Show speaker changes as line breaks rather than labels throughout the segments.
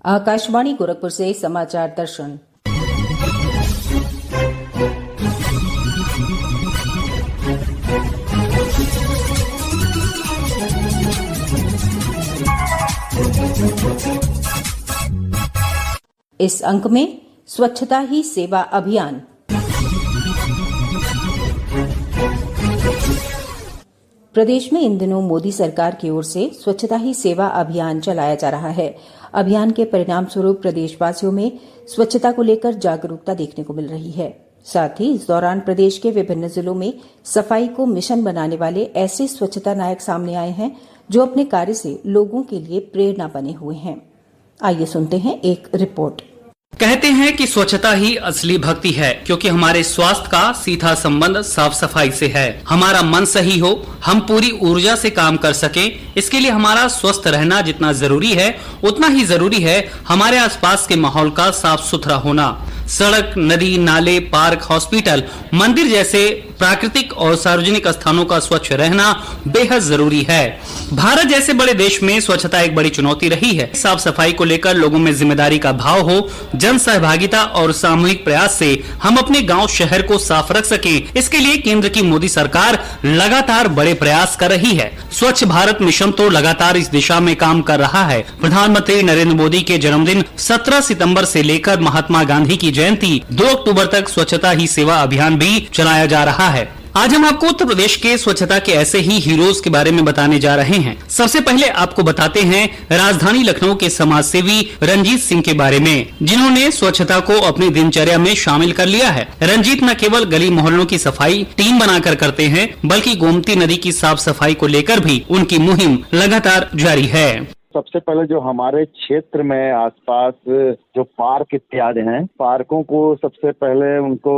आकाशवाणी गोरखपुर से समाचार दर्शन। इस अंक में स्वच्छता ही सेवा अभियान। प्रदेश में इन दिनों मोदी सरकार की ओर से स्वच्छता ही सेवा अभियान चलाया जा रहा है। अभियान के परिणाम स्वरूप प्रदेशवासियों में स्वच्छता को लेकर जागरूकता देखने को मिल रही है। साथ ही इस दौरान प्रदेश के विभिन्न जिलों में सफाई को मिशन बनाने वाले ऐसे स्वच्छता नायक सामने आए हैं जो अपने कार्य से लोगों के लिए प्रेरणा बने हुए हैं। आइए सुनते हैं एक रिपोर्ट।
कहते हैं कि स्वच्छता ही असली भक्ति है, क्योंकि हमारे स्वास्थ्य का सीधा संबंध साफ सफाई से है। हमारा मन सही हो, हम पूरी ऊर्जा से काम कर सकें, इसके लिए हमारा स्वस्थ रहना जितना जरूरी है उतना ही जरूरी है हमारे आसपास के माहौल का साफ सुथरा होना। सड़क, नदी, नाले, पार्क, हॉस्पिटल, मंदिर जैसे प्राकृतिक और सार्वजनिक स्थानों का स्वच्छ रहना बेहद जरूरी है। भारत जैसे बड़े देश में स्वच्छता एक बड़ी चुनौती रही है। साफ सफाई को लेकर लोगों में जिम्मेदारी का भाव हो, जन सहभागिता और सामूहिक प्रयास से हम अपने गांव शहर को साफ रख सकें, इसके लिए केंद्र की मोदी सरकार लगातार बड़े प्रयास कर रही है। स्वच्छ भारत मिशन तो लगातार इस दिशा में काम कर रहा है। प्रधानमंत्री नरेंद्र मोदी के जन्मदिन 17 सितंबर से लेकर महात्मा गांधी की जयंती 2 अक्टूबर तक स्वच्छता ही सेवा अभियान भी चलाया जा रहा है। आज हम आपको उत्तर प्रदेश के स्वच्छता के ऐसे ही हीरोज के बारे में बताने जा रहे हैं। सबसे पहले आपको बताते हैं राजधानी लखनऊ के समाज सेवी रंजीत सिंह के बारे में, जिन्होंने स्वच्छता को अपनी दिनचर्या में शामिल कर लिया है। रंजीत न केवल गली मोहल्लों की सफाई टीम बनाकर करते हैं, बल्कि गोमती नदी की साफ सफाई को लेकर भी उनकी मुहिम लगातार जारी है।
सबसे पहले जो हमारे क्षेत्र में आसपास जो पार्क इत्यादि हैं, पार्कों को सबसे पहले उनको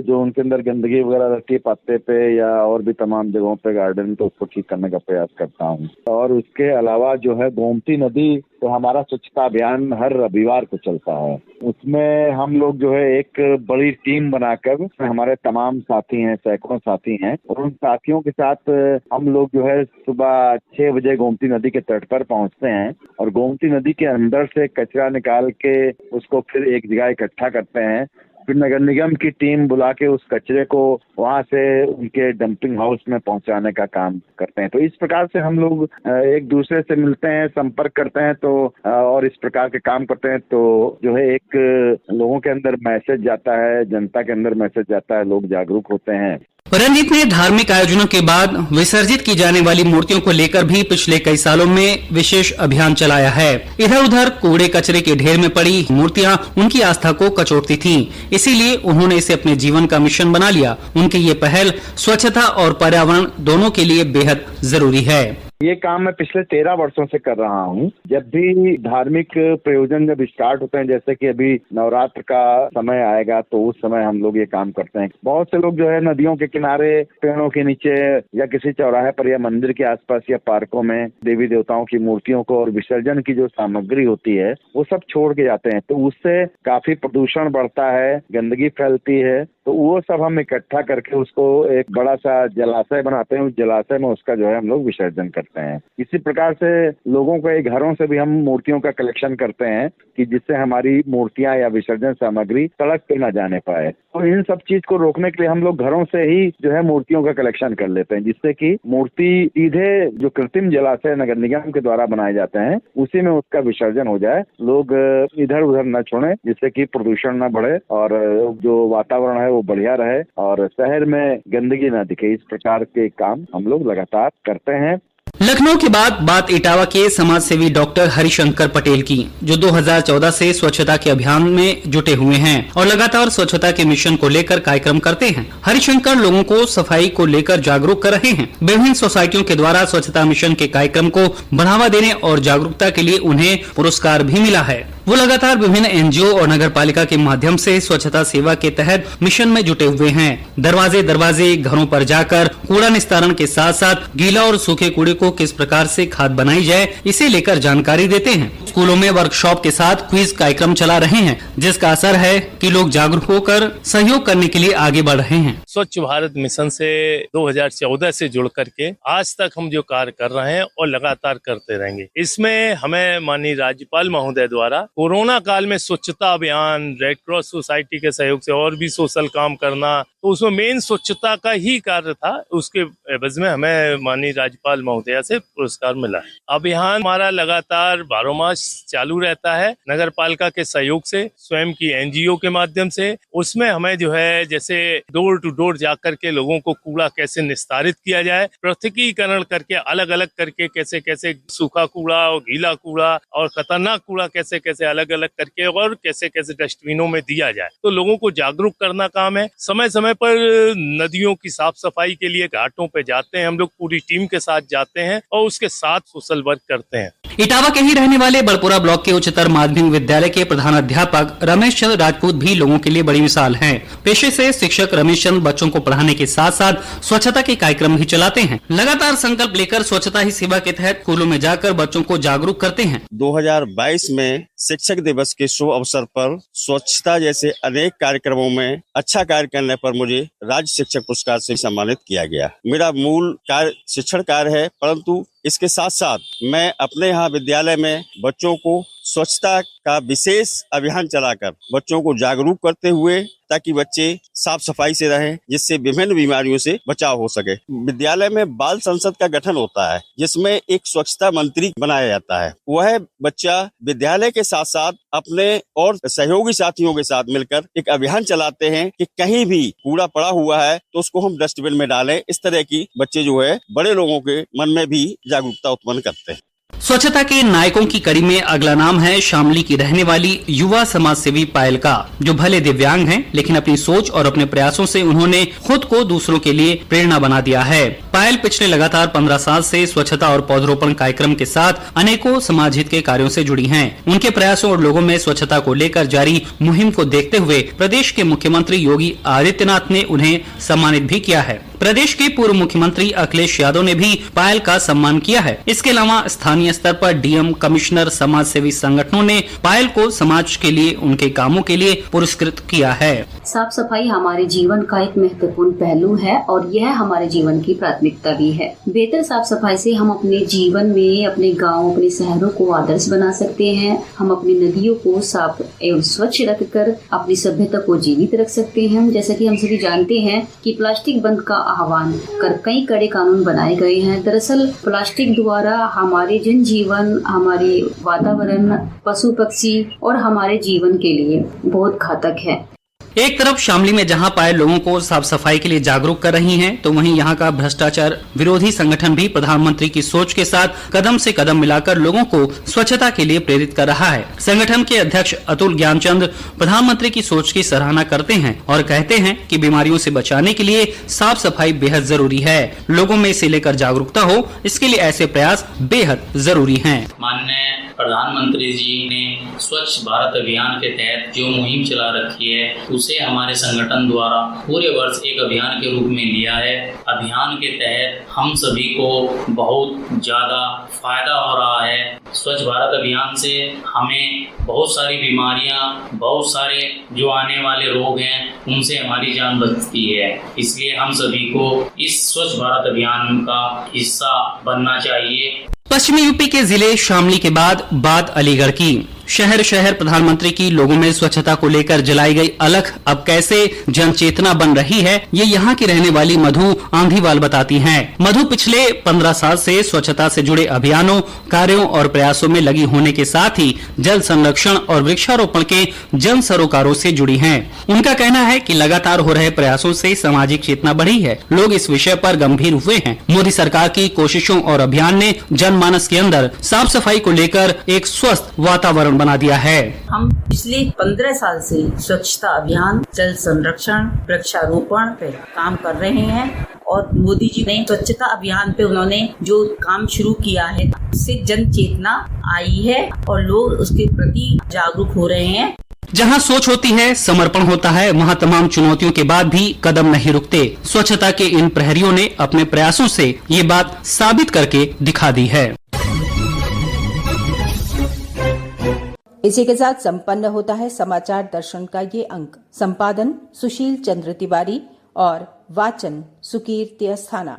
जो उनके अंदर गंदगी वगैरह रहती है पत्ते पे या और भी तमाम जगहों पे गार्डन, तो उसको ठीक करने का प्रयास करता हूँ। और उसके अलावा जो है गोमती नदी, तो हमारा स्वच्छता अभियान हर रविवार को चलता है। उसमें हम लोग जो है एक बड़ी टीम बनाकर, हमारे तमाम साथी हैं, सैकड़ों साथी हैं, और उन साथियों के साथ हम लोग जो है सुबह 6 बजे गोमती नदी के तट पर पहुंचते हैं और गोमती नदी के अंदर से कचरा निकाल के उसको फिर एक जगह इकट्ठा करते हैं। फिर नगर निगम की टीम बुला के उस कचरे को वहां से उनके डंपिंग हाउस में पहुंचाने का काम करते हैं। तो इस प्रकार से हम लोग एक दूसरे से मिलते हैं, संपर्क करते हैं, तो और इस प्रकार के काम करते हैं, तो जो है एक लोगों के अंदर मैसेज जाता है, जनता के अंदर मैसेज जाता है, लोग जागरूक होते हैं।
रंजीत ने धार्मिक आयोजनों के बाद विसर्जित की जाने वाली मूर्तियों को लेकर भी पिछले कई सालों में विशेष अभियान चलाया है। इधर उधर कूड़े कचरे के ढेर में पड़ी मूर्तियां उनकी आस्था को कचोटती थीं, इसीलिए उन्होंने इसे अपने जीवन का मिशन बना लिया। उनकी ये पहल स्वच्छता और पर्यावरण दोनों के लिए बेहद जरूरी है।
ये काम मैं पिछले 13 वर्षों से कर रहा हूँ। जब भी धार्मिक प्रयोजन जब स्टार्ट होते हैं, जैसे कि अभी नवरात्र का समय आएगा, तो उस समय हम लोग ये काम करते हैं। बहुत से लोग जो है नदियों के किनारे, पेड़ों के नीचे या किसी चौराहे पर या मंदिर के आसपास या पार्कों में देवी देवताओं की मूर्तियों को और विसर्जन की जो सामग्री होती है वो सब छोड़ के जाते हैं। तो उससे काफी प्रदूषण बढ़ता है, गंदगी फैलती है। तो वो सब हम इकट्ठा करके उसको एक बड़ा सा जलाशय बनाते हैं। उस जलाशय में उसका जो है हम लोग विसर्जन करते हैं। इसी प्रकार से लोगों के घरों से भी हम मूर्तियों का कलेक्शन करते हैं कि जिससे हमारी मूर्तियां या विसर्जन सामग्री सड़क पे न जाने पाए। तो इन सब चीज को रोकने के लिए हम लोग घरों से ही जो है मूर्तियों का कलेक्शन कर लेते हैं, जिससे कि मूर्ति सीधे जो कृत्रिम जलाशय नगर निगम के द्वारा बनाए जाते हैं उसी में उसका विसर्जन हो जाए। लोग इधर उधर न छोड़ें, जिससे कि प्रदूषण न बढ़े और जो वातावरण है वो बढ़िया रहे और शहर में गंदगी न दिखे। इस प्रकार के काम हम लोग लगातार करते हैं।
लखनऊ के बाद बात इटावा के समाज सेवी डॉक्टर हरिशंकर पटेल की, जो 2014 से स्वच्छता के अभियान में जुटे हुए हैं और लगातार स्वच्छता के मिशन को लेकर कार्यक्रम करते हैं। हरिशंकर लोगों को सफाई को लेकर जागरूक कर रहे हैं। विभिन्न सोसाइटियों के द्वारा स्वच्छता मिशन के कार्यक्रम को बढ़ावा देने और जागरूकता के लिए उन्हें पुरस्कार भी मिला है। वो लगातार विभिन्न एनजीओ और नगर पालिका के माध्यम से स्वच्छता सेवा के तहत मिशन में जुटे हुए हैं। दरवाजे दरवाजे घरों पर जाकर कूड़ा निस्तारण के साथ साथ गीला और सूखे कूड़े को किस प्रकार से खाद बनाई जाए, इसे लेकर जानकारी देते हैं। स्कूलों में वर्कशॉप के साथ क्विज कार्यक्रम चला रहे हैं, जिसका असर है कि लोग जागरूक होकर सहयोग करने के लिए आगे बढ़ रहे हैं।
स्वच्छ भारत मिशन से 2014 से जुड़ करके आज तक हम जो कार्य कर रहे हैं और लगातार करते रहेंगे। इसमें हमें माननीय राज्यपाल महोदय द्वारा कोरोना काल में स्वच्छता अभियान, रेड क्रॉस सोसाइटी के सहयोग से और भी सोशल काम करना, तो उसमें मेन स्वच्छता का ही कार्य था। उसके एवज में हमें माननीय राज्यपाल महोदया से पुरस्कार मिला है। अभियान हमारा लगातार 12 मास चालू रहता है, नगर पालिका के सहयोग से, स्वयं की NGO के माध्यम से। उसमें हमें जो है जैसे डोर टू डोर जाकर के लोगों को कूड़ा कैसे निस्तारित किया जाए, पृथकीकरण करके अलग अलग करके कैसे कैसे सूखा कूड़ा और गीला कूड़ा और खतरनाक कूड़ा कैसे कैसे अलग अलग करके और कैसे कैसे डस्टबिनों में दिया जाए, तो लोगों को जागरूक करना काम है। समय समय पर नदियों की साफ सफाई के लिए घाटों पे जाते हैं हम लोग, पूरी टीम के साथ जाते हैं और उसके साथ सोशल वर्क करते हैं।
इटावा के ही रहने वाले बड़पुरा ब्लॉक के उच्चतर माध्यमिक विद्यालय के प्रधान अध्यापक रमेश चंद्र राजपूत भी लोगों के लिए बड़ी मिसाल हैं। पेशे से शिक्षक रमेश चंद्र बच्चों को पढ़ाने के साथ साथ स्वच्छता के कार्यक्रम भी चलाते हैं। लगातार संकल्प लेकर स्वच्छता ही सेवा के तहत स्कूलों में जाकर बच्चों को जागरूक करते हैं।
2022 में शिक्षक दिवस के शुभ अवसर पर स्वच्छता जैसे अनेक कार्यक्रमों में अच्छा कार्य करने पर मुझे राज्य शिक्षक पुरस्कार से सम्मानित किया गया। मेरा मूल कार्य शिक्षण कार्य है, परंतु इसके साथ साथ मैं अपने यहाँ विद्यालय में बच्चों को स्वच्छता का विशेष अभियान चलाकर बच्चों को जागरूक करते हुए, ताकि बच्चे साफ सफाई से रहें, जिससे विभिन्न बीमारियों से बचाव हो सके। विद्यालय में बाल संसद का गठन होता है, जिसमें एक स्वच्छता मंत्री बनाया जाता है। वह बच्चा विद्यालय के साथ साथ अपने और सहयोगी साथियों के साथ मिलकर एक अभियान चलाते हैं कि कहीं भी कूड़ा पड़ा हुआ है तो उसको हम डस्टबिन में डालें। इस तरह की बच्चे जो है बड़े लोगों के मन में भी जागरूकता उत्पन्न करते हैं।
स्वच्छता के नायकों की कड़ी में अगला नाम है शामली की रहने वाली युवा समाज सेवी पायल का, जो भले दिव्यांग हैं, लेकिन अपनी सोच और अपने प्रयासों से उन्होंने खुद को दूसरों के लिए प्रेरणा बना दिया है। पायल पिछले लगातार 15 साल से स्वच्छता और पौधरोपण कार्यक्रम के साथ अनेकों समाज हित के कार्यों से जुड़ी हैं। उनके प्रयासों और लोगों में स्वच्छता को लेकर जारी मुहिम को देखते हुए प्रदेश के मुख्यमंत्री योगी आदित्यनाथ ने उन्हें सम्मानित भी किया है। प्रदेश के पूर्व मुख्यमंत्री अखिलेश यादव ने भी पायल का सम्मान किया है। इसके अलावा स्थानीय स्तर पर डीएम, कमिश्नर, समाज सेवी संगठनों ने पायल को समाज के लिए उनके कामों के लिए पुरस्कृत किया है।
साफ सफाई हमारे जीवन का एक महत्वपूर्ण पहलू है और यह हमारे जीवन की प्राथमिकता भी है। बेहतर साफ सफाई से हम अपने जीवन में अपने गाँव, अपने शहरों को आदर्श बना सकते हैं। हम अपनी नदियों को साफ एवं स्वच्छ रखकर अपनी सभ्यता को जीवित रख सकते हैं। जैसा कि हम सभी जानते हैं कि प्लास्टिक बंद का आह्वान कर कई कड़े कानून बनाए गए हैं। दरअसल प्लास्टिक द्वारा हमारे जनजीवन, हमारे वातावरण, पशु पक्षी और हमारे जीवन के लिए बहुत घातक है।
एक तरफ शामली में जहां पायल लोगों को साफ सफाई के लिए जागरूक कर रही हैं, तो वहीं यहां का भ्रष्टाचार विरोधी संगठन भी प्रधानमंत्री की सोच के साथ कदम से कदम मिलाकर लोगों को स्वच्छता के लिए प्रेरित कर रहा है। संगठन के अध्यक्ष अतुल ज्ञानचंद प्रधानमंत्री की सोच की सराहना करते हैं और कहते हैं कि बीमारियों से बचाने के लिए साफ सफाई बेहद जरूरी है। लोगों में इसे लेकर जागरूकता हो, इसके लिए ऐसे प्रयास बेहद जरूरी है।
माननीय प्रधानमंत्री जी ने स्वच्छ भारत अभियान के तहत जो मुहिम चला रखी है, उसे हमारे संगठन द्वारा पूरे वर्ष एक अभियान के रूप में लिया है। अभियान के तहत हम सभी को बहुत ज्यादा फायदा हो रहा है। स्वच्छ भारत अभियान से हमें बहुत सारी बीमारियां, बहुत सारे जो आने वाले रोग हैं, उनसे हमारी जान बचती है। इसलिए हम सभी को इस स्वच्छ भारत अभियान का हिस्सा बनना चाहिए।
पश्चिमी यूपी के जिले शामली के बाद बात अलीगढ़ की। शहर शहर प्रधानमंत्री की लोगों में स्वच्छता को लेकर जलाई गई अलख अब कैसे जन चेतना बन रही है, ये यहाँ की रहने वाली मधु आंधीवाल बताती हैं। मधु पिछले 15 साल से स्वच्छता से जुड़े अभियानों, कार्यों और प्रयासों में लगी होने के साथ ही जल संरक्षण और वृक्षारोपण के जन सरोकारों से जुड़ी हैं। उनका कहना है कि लगातार हो रहे प्रयासों से सामाजिक चेतना बढ़ी है। लोग इस विषय पर गंभीर हुए हैं। मोदी सरकार की कोशिशों और अभियान ने जनमानस के अंदर साफ सफाई को लेकर एक स्वस्थ वातावरण बना दिया है।
हम पिछले 15 साल से स्वच्छता अभियान, जल संरक्षण, वृक्षारोपण पे काम कर रहे हैं और मोदी जी ने स्वच्छता अभियान पे उन्होंने जो काम शुरू किया है, उससे जन चेतना आई है और लोग उसके प्रति जागरूक हो रहे हैं।
जहां सोच होती है, समर्पण होता है, वहां तमाम चुनौतियों के बाद भी कदम नहीं रुकते। स्वच्छता के इन प्रहरियों ने अपने प्रयासों से ये बात साबित करके दिखा दी है।
इसी के साथ संपन्न होता है समाचार दर्शन का ये अंक। संपादन सुशील चंद्र तिवारी और वाचन सुकीर्ति अस्थाना।